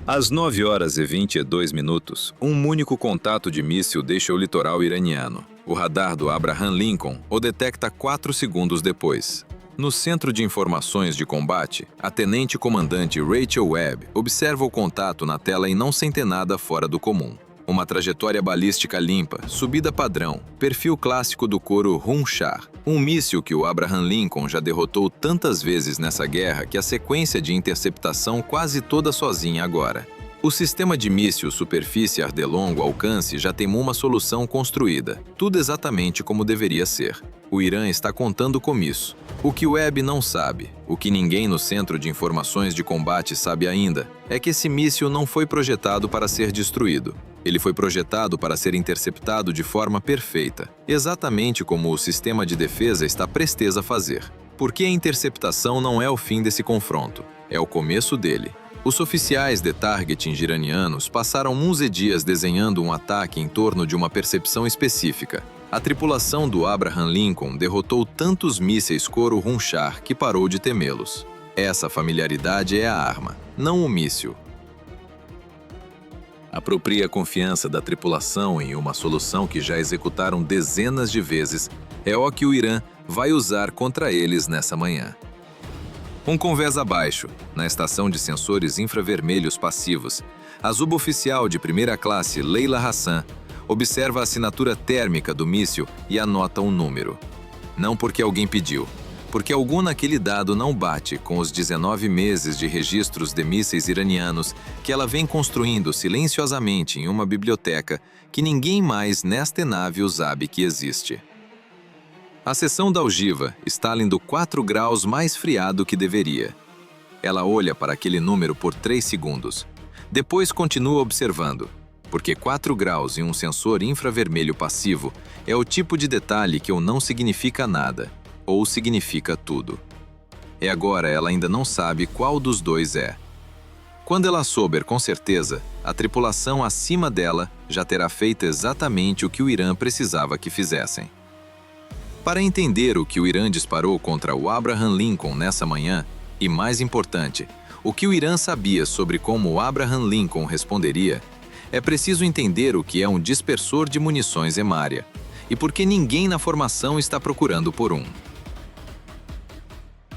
Às 9h22, um único contato de míssil deixa o litoral iraniano. O radar do Abraham Lincoln o detecta 4 segundos depois. No Centro de Informações de Combate, a tenente-comandante Rachel Webb observa o contato na tela e não sente nada fora do comum. Uma trajetória balística limpa, subida padrão, perfil clássico do coro Hunchar, um míssil que o Abraham Lincoln já derrotou tantas vezes nessa guerra que a sequência de interceptação quase toda sozinha agora. O sistema de míssil superfície de longo alcance já tem uma solução construída, tudo exatamente como deveria ser. O Irã está contando com isso. O que Webb não sabe, o que ninguém no Centro de Informações de Combate sabe ainda, é que esse míssil não foi projetado para ser destruído. Ele foi projetado para ser interceptado de forma perfeita, exatamente como o sistema de defesa está prestes a fazer. Porque a interceptação não é o fim desse confronto, é o começo dele. Os oficiais de targeting iranianos passaram 11 dias desenhando um ataque em torno de uma percepção específica. A tripulação do Abraham Lincoln derrotou tantos mísseis coro Hunchar que parou de temê-los. Essa familiaridade é a arma, não o míssil. Aproprie a confiança da tripulação em uma solução que já executaram dezenas de vezes é o que o Irã vai usar contra eles nessa manhã. Um convés abaixo, na estação de sensores infravermelhos passivos, a suboficial de primeira classe Leila Hassan observa a assinatura térmica do míssil e anota um número. Não porque alguém pediu, porque algum naquele dado não bate com os 19 meses de registros de mísseis iranianos que ela vem construindo silenciosamente em uma biblioteca que ninguém mais nesta nave sabe que existe. A seção da ogiva está indo 4 graus mais friado que deveria. Ela olha para aquele número por 3 segundos. Depois continua observando, porque 4 graus em um sensor infravermelho passivo é o tipo de detalhe que ou não significa nada, ou significa tudo. E agora ela ainda não sabe qual dos dois é. Quando ela souber com certeza, a tripulação acima dela já terá feito exatamente o que o Irã precisava que fizessem. Para entender o que o Irã disparou contra o Abraham Lincoln nessa manhã, e mais importante, o que o Irã sabia sobre como o Abraham Lincoln responderia, é preciso entender o que é um dispersor de munições Emária, e por que ninguém na formação está procurando por um.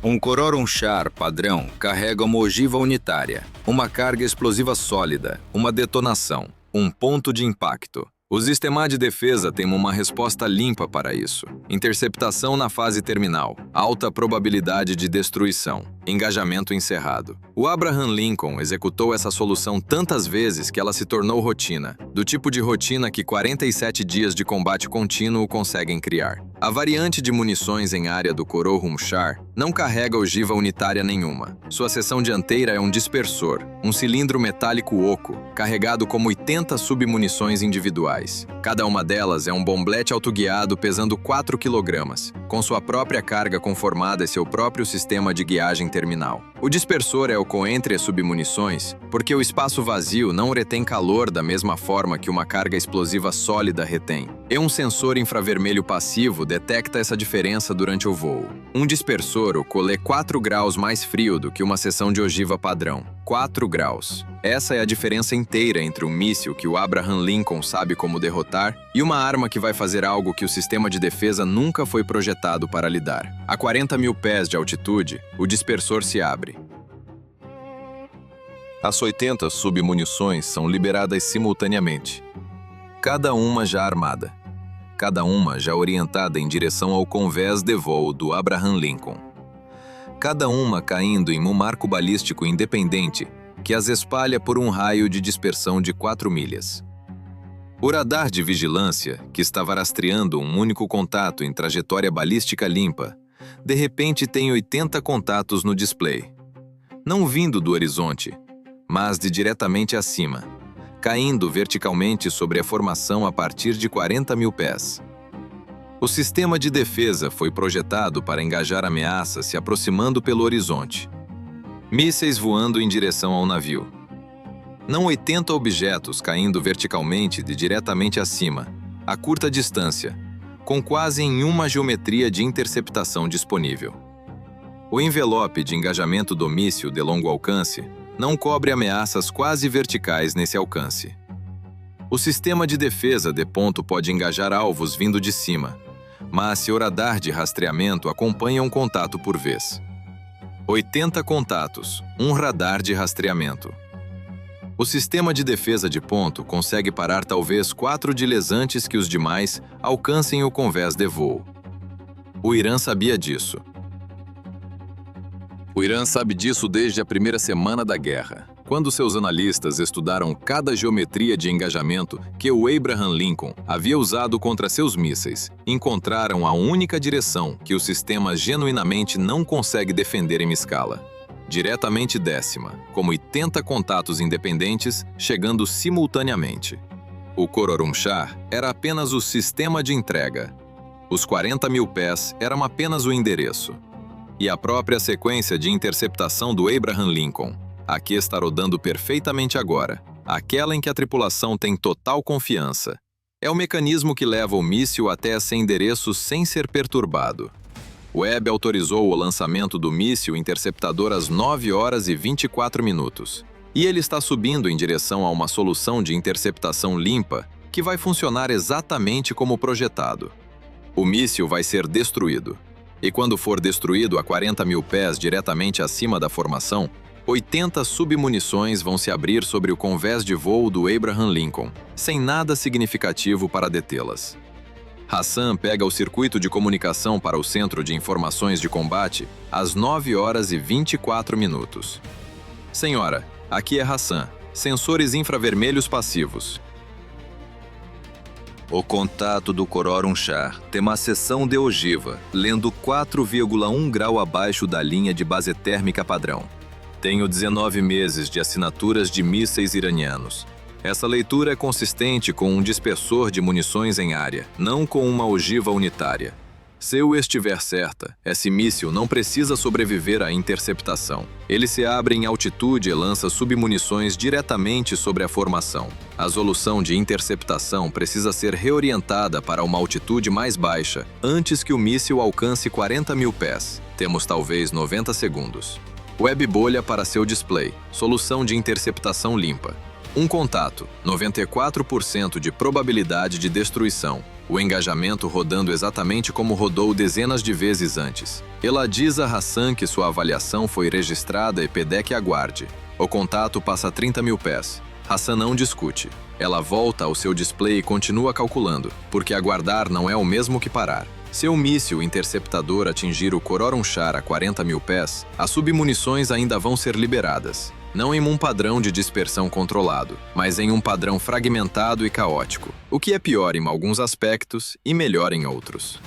Um Cororunchar padrão carrega uma ogiva unitária, uma carga explosiva sólida, uma detonação, um ponto de impacto. O sistema de defesa tem uma resposta limpa para isso. Interceptação na fase terminal, alta probabilidade de destruição, engajamento encerrado. O Abraham Lincoln executou essa solução tantas vezes que ela se tornou rotina, do tipo de rotina que 47 dias de combate contínuo conseguem criar. A variante de munições em área do Cororunchar não carrega ogiva unitária nenhuma. Sua seção dianteira é um dispersor, um cilindro metálico oco, carregado como 80 submunições individuais. Cada uma delas é um bomblete autoguiado pesando 4 kg, com sua própria carga conformada e seu próprio sistema de guiagem terminal. O dispersor é o coentre submunições, porque o espaço vazio não retém calor da mesma forma que uma carga explosiva sólida retém. E um sensor infravermelho passivo detecta essa diferença durante o voo. Um dispersor ocolhe 4 graus mais frio do que uma seção de ogiva padrão. 4 graus. Essa é a diferença inteira entre um míssil que o Abraham Lincoln sabe como derrotar e uma arma que vai fazer algo que o sistema de defesa nunca foi projetado para lidar. A 40 mil pés de altitude, o dispersor se abre. As 80 submunições são liberadas simultaneamente, cada uma já armada, cada uma já orientada em direção ao convés de voo do Abraham Lincoln. Cada uma caindo em um marco balístico independente que as espalha por um raio de dispersão de 4 milhas. O radar de vigilância, que estava rastreando um único contato em trajetória balística limpa, de repente tem 80 contatos no display. Não vindo do horizonte, mas de diretamente acima, caindo verticalmente sobre a formação a partir de 40 mil pés. O sistema de defesa foi projetado para engajar ameaças se aproximando pelo horizonte. Mísseis voando em direção ao navio. Não 80 objetos caindo verticalmente de diretamente acima, a curta distância, com quase em uma geometria de interceptação disponível. O envelope de engajamento do míssil de longo alcance não cobre ameaças quase verticais nesse alcance. O sistema de defesa de ponto pode engajar alvos vindo de cima, mas seu radar de rastreamento acompanha um contato por vez. 80 contatos, um radar de rastreamento. O sistema de defesa de ponto consegue parar talvez 4 dias antes que os demais alcancem o convés de voo. O Irã sabia disso. O Irã sabe disso desde a primeira semana da guerra, quando seus analistas estudaram cada geometria de engajamento que o Abraham Lincoln havia usado contra seus mísseis. Encontraram a única direção que o sistema genuinamente não consegue defender em escala. Diretamente décima, com 80 contatos independentes chegando simultaneamente. O Khorramshahr era apenas o sistema de entrega. Os 40.000 pés eram apenas o endereço. E a própria sequência de interceptação do Abraham Lincoln, a que está rodando perfeitamente agora, aquela em que a tripulação tem total confiança, é o mecanismo que leva o míssil até esse endereço sem ser perturbado. Webb autorizou o lançamento do míssil interceptador às 9h24. E ele está subindo em direção a uma solução de interceptação limpa que vai funcionar exatamente como projetado. O míssil vai ser destruído. E quando for destruído a 40.000 pés diretamente acima da formação, 80 submunições vão se abrir sobre o convés de voo do Abraham Lincoln, sem nada significativo para detê-las. Hassan pega o circuito de comunicação para o Centro de Informações de Combate às 9h24. Senhora, aqui é Hassan. Sensores infravermelhos passivos. O contato do Khorramshahr tem uma seção de ogiva, lendo 4,1 grau abaixo da linha de base térmica padrão. Tenho 19 meses de assinaturas de mísseis iranianos. Essa leitura é consistente com um dispersor de munições em área, não com uma ogiva unitária. Se eu estiver certa, esse míssil não precisa sobreviver à interceptação. Ele se abre em altitude e lança submunições diretamente sobre a formação. A solução de interceptação precisa ser reorientada para uma altitude mais baixa, antes que o míssil alcance 40.000 pés. Temos talvez 90 segundos. Webb bolha para seu display. Solução de interceptação limpa. Um contato, 94% de probabilidade de destruição. O engajamento rodando exatamente como rodou dezenas de vezes antes. Ela diz a Hassan que sua avaliação foi registrada e pede que aguarde. O contato passa a 30.000 pés. Hassan não discute. Ela volta ao seu display e continua calculando, porque aguardar não é o mesmo que parar. Se o míssil interceptador atingir o Khorramshahr a 40.000 pés, as submunições ainda vão ser liberadas. Não em um padrão de dispersão controlado, mas em um padrão fragmentado e caótico, o que é pior em alguns aspectos e melhor em outros.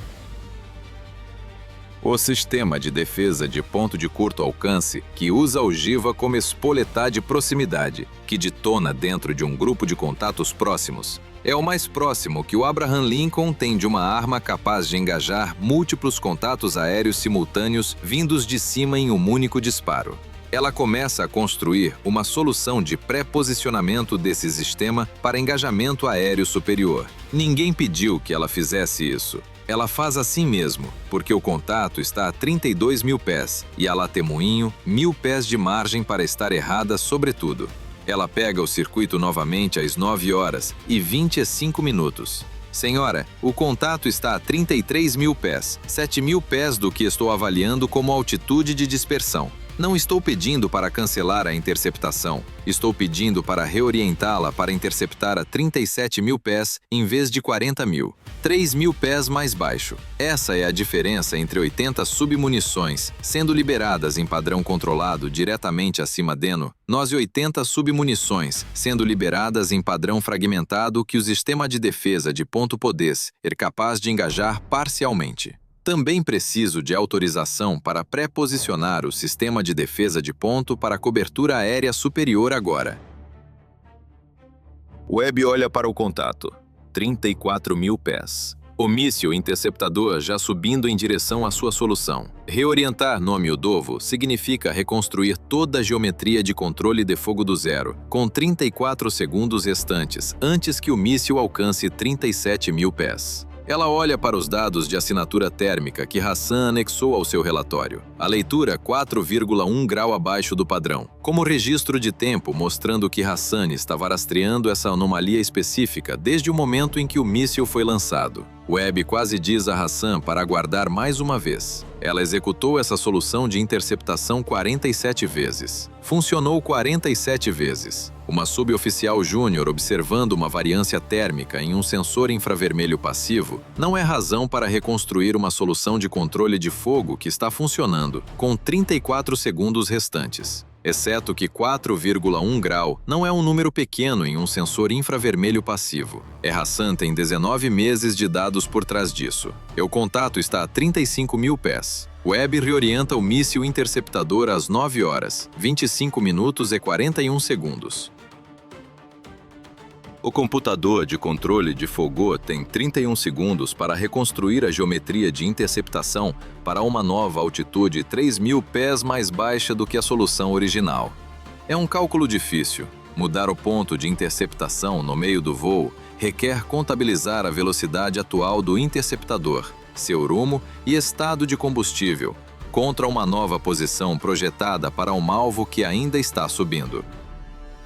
O sistema de defesa de ponto de curto alcance, que usa a ogiva como espoletar de proximidade, que detona dentro de um grupo de contatos próximos, é o mais próximo que o Abraham Lincoln tem de uma arma capaz de engajar múltiplos contatos aéreos simultâneos vindos de cima em um único disparo. Ela começa a construir uma solução de pré-posicionamento desse sistema para engajamento aéreo superior. Ninguém pediu que ela fizesse isso. Ela faz assim mesmo, porque o contato está a 32.000 pés e ela tem 1.000 pés de margem para estar errada sobretudo. Ela pega o circuito novamente às 9h25. Senhora, o contato está a 33.000 pés, 7.000 pés do que estou avaliando como altitude de dispersão. Não estou pedindo para cancelar a interceptação. Estou pedindo para reorientá-la para interceptar a 37.000 pés em vez de 40.000. 3.000 pés mais baixo. Essa é a diferença entre 80 submunições sendo liberadas em padrão controlado diretamente acima deno, nós e 80 submunições sendo liberadas em padrão fragmentado que o sistema de defesa de ponto pudesse ser capaz de engajar parcialmente. Também preciso de autorização para pré-posicionar o sistema de defesa de ponto para cobertura aérea superior agora. Webb olha para o contato. 34.000 pés. O míssil interceptador já subindo em direção à sua solução. Reorientar nome Udovo significa reconstruir toda a geometria de controle de fogo do zero, com 34 segundos restantes, antes que o míssil alcance 37.000 pés. Ela olha para os dados de assinatura térmica que Hassan anexou ao seu relatório. A leitura 4,1 grau abaixo do padrão, como registro de tempo mostrando que Hassan estava rastreando essa anomalia específica desde o momento em que o míssil foi lançado. Webb quase diz a Hassan para aguardar mais uma vez. Ela executou essa solução de interceptação 47 vezes. Funcionou 47 vezes. Uma suboficial júnior observando uma variância térmica em um sensor infravermelho passivo não é razão para reconstruir uma solução de controle de fogo que está funcionando, com 34 segundos restantes. Exceto que 4,1 grau não é um número pequeno em um sensor infravermelho passivo. Hassan tem 19 meses de dados por trás disso. O contato está a 35 mil pés. Webb reorienta o míssil interceptador às 9 horas, 25 minutos e 41 segundos. O computador de controle de fogo tem 31 segundos para reconstruir a geometria de interceptação para uma nova altitude 3.000 pés mais baixa do que a solução original. É um cálculo difícil. Mudar o ponto de interceptação no meio do voo requer contabilizar a velocidade atual do interceptador, seu rumo e estado de combustível, contra uma nova posição projetada para um alvo que ainda está subindo.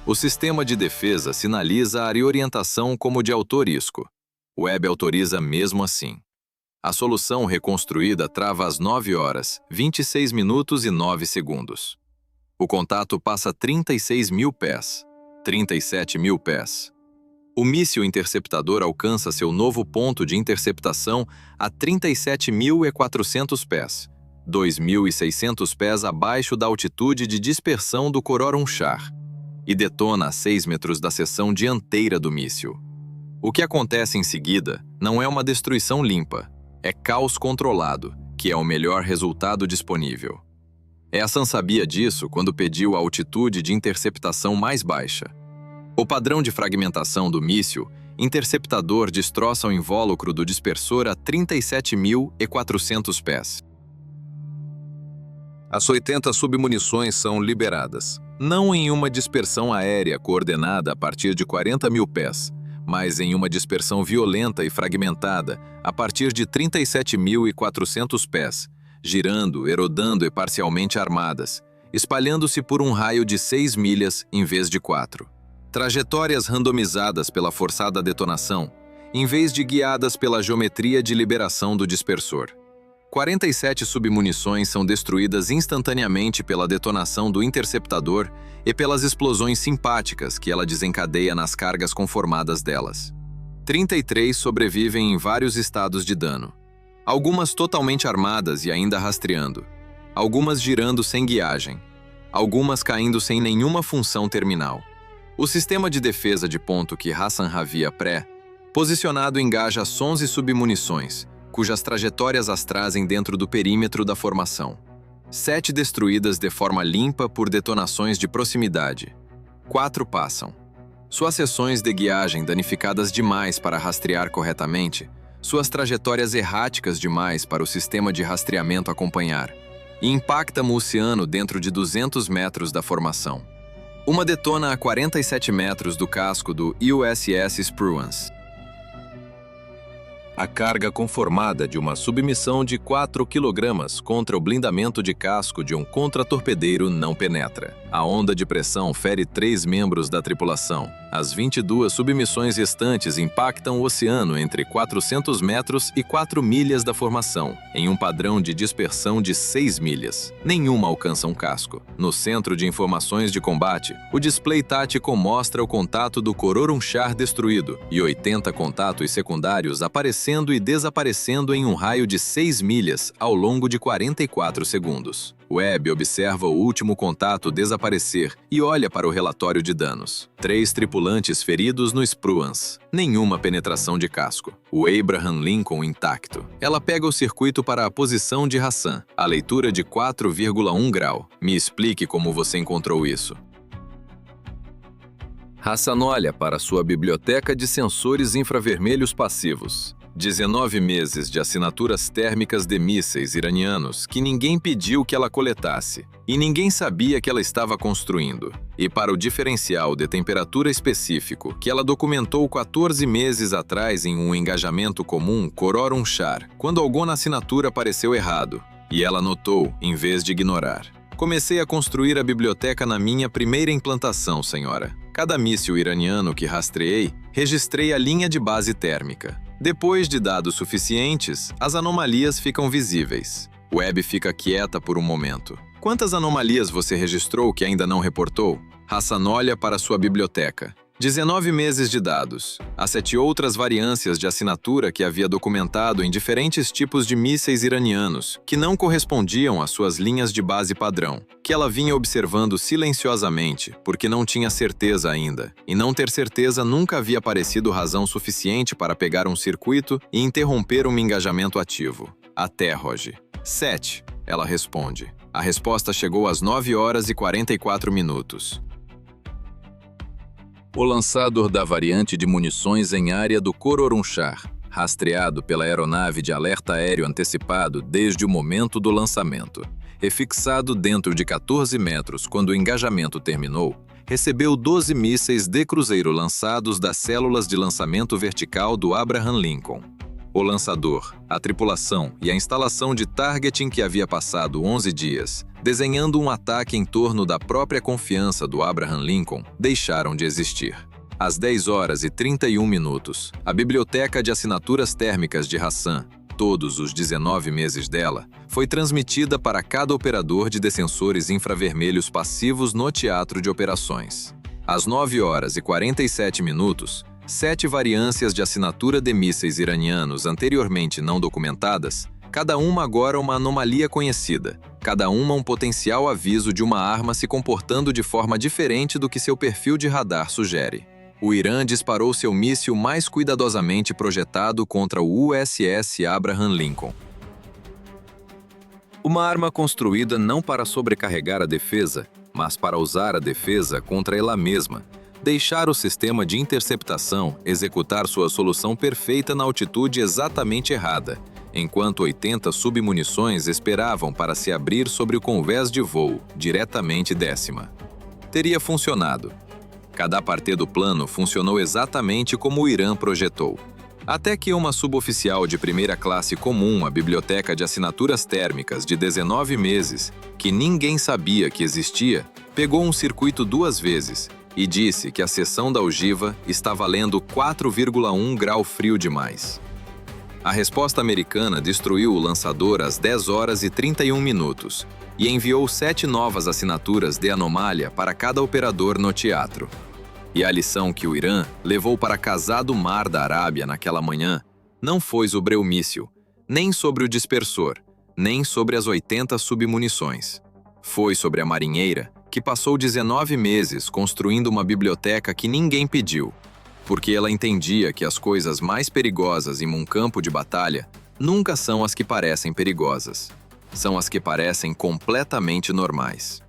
O sistema de defesa sinaliza a reorientação como de alto risco. Webb autoriza mesmo assim. A solução reconstruída trava às 9 horas, 26 minutos e 9 segundos. O contato passa 36 mil pés, 37 mil pés. O míssil interceptador alcança seu novo ponto de interceptação a 37.400 pés, 2.600 pés abaixo da altitude de dispersão do Khorramshahr, e detona a 6 metros da seção dianteira do míssil. O que acontece em seguida não é uma destruição limpa, é caos controlado, que é o melhor resultado disponível. Hassan sabia disso quando pediu a altitude de interceptação mais baixa. O padrão de fragmentação do míssil interceptador destroça o invólucro do dispersor a 37.400 pés. As 80 submunições são liberadas, não em uma dispersão aérea coordenada a partir de 40 mil pés, mas em uma dispersão violenta e fragmentada a partir de 37.400 pés, girando, erodando e parcialmente armadas, espalhando-se por um raio de 6 milhas em vez de 4. Trajetórias randomizadas pela forçada detonação, em vez de guiadas pela geometria de liberação do dispersor. 47 submunições são destruídas instantaneamente pela detonação do interceptador e pelas explosões simpáticas que ela desencadeia nas cargas conformadas delas. 33 sobrevivem em vários estados de dano. Algumas totalmente armadas e ainda rastreando. Algumas girando sem guiagem. Algumas caindo sem nenhuma função terminal. O sistema de defesa de ponto que Hassan havia posicionado engaja as 11 submunições, cujas trajetórias as trazem dentro do perímetro da formação. 7 destruídas de forma limpa por detonações de proximidade. 4 passam. Suas seções de guiagem danificadas demais para rastrear corretamente, suas trajetórias erráticas demais para o sistema de rastreamento acompanhar, e impactam o oceano dentro de 200 metros da formação. Uma detona a 47 metros do casco do USS Spruance. A carga conformada de uma submissão de 4 kg contra o blindamento de casco de um contratorpedeiro não penetra. A onda de pressão fere 3 membros da tripulação. As 22 submissões restantes impactam o oceano entre 400 metros e 4 milhas da formação, em um padrão de dispersão de 6 milhas. Nenhuma alcança um casco. No centro de informações de combate, o display tático mostra o contato do Khorramshahr destruído e 80 contatos secundários aparecendo e desaparecendo em um raio de 6 milhas ao longo de 44 segundos. Webb observa o último contato desaparecer e olha para o relatório de danos. 3 tripulantes feridos no Spruance. Nenhuma penetração de casco. O Abraham Lincoln intacto. Ela pega o circuito para a posição de Hassan. A leitura de 4,1 grau. Me explique como você encontrou isso. Hassan olha para sua biblioteca de sensores infravermelhos passivos. 19 meses de assinaturas térmicas de mísseis iranianos que ninguém pediu que ela coletasse e ninguém sabia que ela estava construindo. E para o diferencial de temperatura específico que ela documentou 14 meses atrás em um engajamento comum Khorram Shar, quando algo na assinatura pareceu errado, e ela notou em vez de ignorar. Comecei a construir a biblioteca na minha primeira implantação, senhora. Cada míssil iraniano que rastreei, registrei a linha de base térmica. Depois de dados suficientes, as anomalias ficam visíveis. Webb fica quieta por um momento. Quantas anomalias você registrou que ainda não reportou? Hassan olha para sua biblioteca. 19 meses de dados. Há 7 outras variâncias de assinatura que havia documentado em diferentes tipos de mísseis iranianos, que não correspondiam às suas linhas de base padrão, que ela vinha observando silenciosamente, porque não tinha certeza ainda. E não ter certeza nunca havia parecido razão suficiente para pegar um circuito e interromper um engajamento ativo. Até, Roger. 7, ela responde. A resposta chegou às 9 horas e 44 minutos. O lançador da variante de munições em área do Khorram Shar, rastreado pela aeronave de alerta aéreo antecipado desde o momento do lançamento, e fixado dentro de 14 metros quando o engajamento terminou, recebeu 12 mísseis de cruzeiro lançados das células de lançamento vertical do Abraham Lincoln. O lançador, a tripulação e a instalação de targeting que havia passado 11 dias, desenhando um ataque em torno da própria confiança do Abraham Lincoln, deixaram de existir. Às 10 horas e 31 minutos, a biblioteca de assinaturas térmicas de Hassan, todos os 19 meses dela, foi transmitida para cada operador de descensores infravermelhos passivos no teatro de operações. Às 9 horas e 47 minutos, 7 variâncias de assinatura de mísseis iranianos anteriormente não documentadas, cada uma agora uma anomalia conhecida, cada uma um potencial aviso de uma arma se comportando de forma diferente do que seu perfil de radar sugere. O Irã disparou seu míssil mais cuidadosamente projetado contra o USS Abraham Lincoln. Uma arma construída não para sobrecarregar a defesa, mas para usar a defesa contra ela mesma, deixar o sistema de interceptação executar sua solução perfeita na altitude exatamente errada, enquanto 80 submunições esperavam para se abrir sobre o convés de voo, diretamente décima. Teria funcionado. Cada parte do plano funcionou exatamente como o Irã projetou. Até que uma suboficial de primeira classe comum à biblioteca de assinaturas térmicas de 19 meses, que ninguém sabia que existia, pegou um circuito 2 vezes e disse que a seção da ogiva está valendo 4,1 grau frio demais. A resposta americana destruiu o lançador às 10 horas e 31 minutos e enviou 7 novas assinaturas de anomália para cada operador no teatro. E a lição que o Irã levou para Casado Mar da Arábia naquela manhã não foi sobre o míssil, nem sobre o dispersor, nem sobre as 80 submunições. Foi sobre a marinheira, que passou 19 meses construindo uma biblioteca que ninguém pediu, porque ela entendia que as coisas mais perigosas em um campo de batalha nunca são as que parecem perigosas. São as que parecem completamente normais.